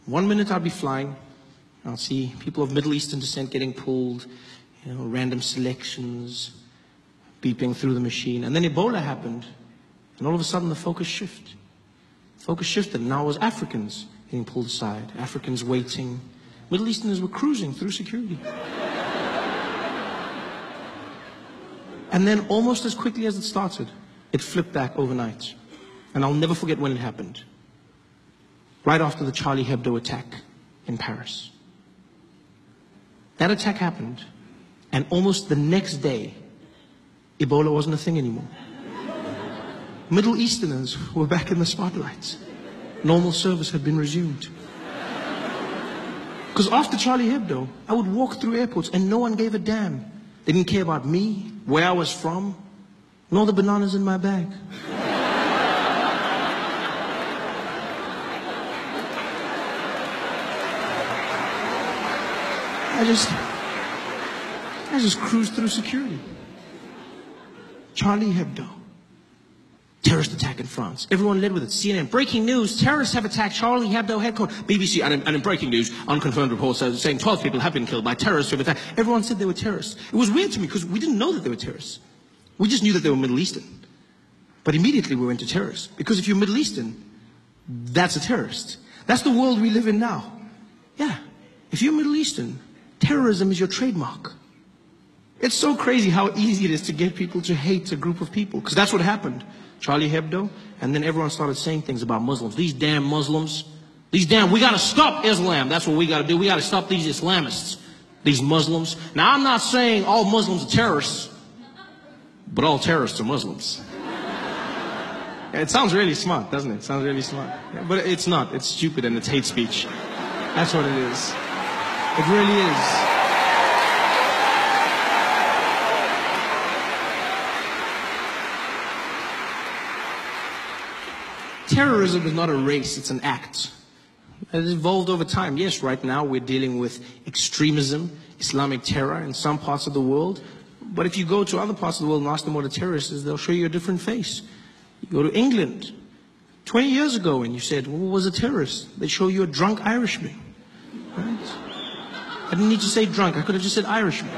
One minute I'd be flying, I'll see people of Middle Eastern descent getting pulled, random selections, beeping through the machine. And then Ebola happened, and all of a sudden the focus shifted. Focus shifted, and now it was Africans getting pulled aside, Africans waiting. Middle Easterners were cruising through security. And then almost as quickly as it started, it flipped back overnight. And I'll never forget when it happened. Right after the Charlie Hebdo attack in Paris. That attack happened, and almost the next day, Ebola wasn't a thing anymore. Middle Easterners were back in the spotlight. Normal service had been resumed. Because after Charlie Hebdo, I would walk through airports and no one gave a damn. They didn't care about me, where I was from, nor the bananas in my bag. I just cruised through security. Charlie Hebdo. Terrorist attack in France. Everyone led with it. CNN, breaking news, terrorists have attacked Charlie Hebdo headquarters. BBC, and in breaking news, unconfirmed reports saying 12 people have been killed by terrorists who have attacked. Everyone said they were terrorists. It was weird to me because we didn't know that they were terrorists. We just knew that they were Middle Eastern. But immediately we went to terrorists. Because if you're Middle Eastern, that's a terrorist. That's the world we live in now. Yeah. If you're Middle Eastern, terrorism is your trademark. It's so crazy how easy it is to get people to hate a group of people. Because that's what happened. Charlie Hebdo, and then everyone started saying things about Muslims. These damn Muslims. We gotta stop Islam. That's what we gotta do. We gotta stop these Islamists. These Muslims. Now, I'm not saying all Muslims are terrorists, but all terrorists are Muslims. It sounds really smart, doesn't it? It sounds really smart. Yeah, but it's not. It's stupid and it's hate speech. That's what it is. It really is. Terrorism is not a race, it's an act. It has evolved over time. Yes, right now we're dealing with extremism, Islamic terror in some parts of the world. But if you go to other parts of the world and ask them what a terrorist is, they'll show you a different face. You go to England, 20 years ago, and you said, well, what was a terrorist? They show you a drunk Irishman. Right? I didn't need to say drunk, I could have just said Irishman.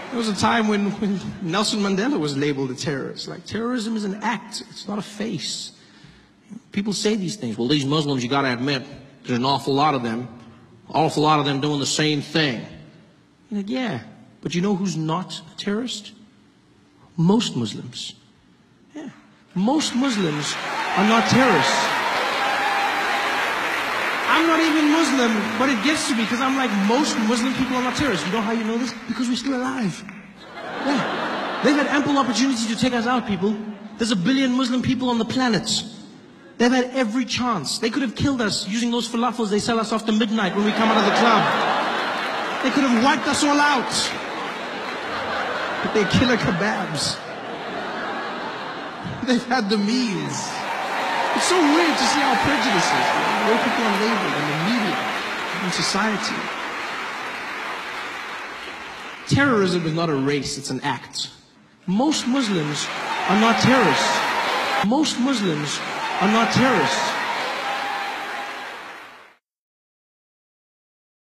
There was a time when Nelson Mandela was labeled a terrorist. Like, terrorism is an act, it's not a face. People say these things. Well, these Muslims, you gotta admit, there's an awful lot of them doing the same thing. You're like, yeah, but you know who's not a terrorist? Most Muslims. Yeah, most Muslims are not terrorists. I'm not even Muslim, but it gets to me because I'm like, most Muslim people are not terrorists. You know how you know this? Because we're still alive. Yeah. They've had ample opportunity to take us out, people. There's 1 billion Muslim people on the planet. They've had every chance. They could have killed us using those falafels they sell us after midnight when we come out of the club. They could have wiped us all out. But they're killer kebabs. They've had the means. It's so weird to see our prejudices, the way people are labeled in the media, in society. Terrorism is not a race, it's an act. Most Muslims are not terrorists. Most Muslims are not terrorists.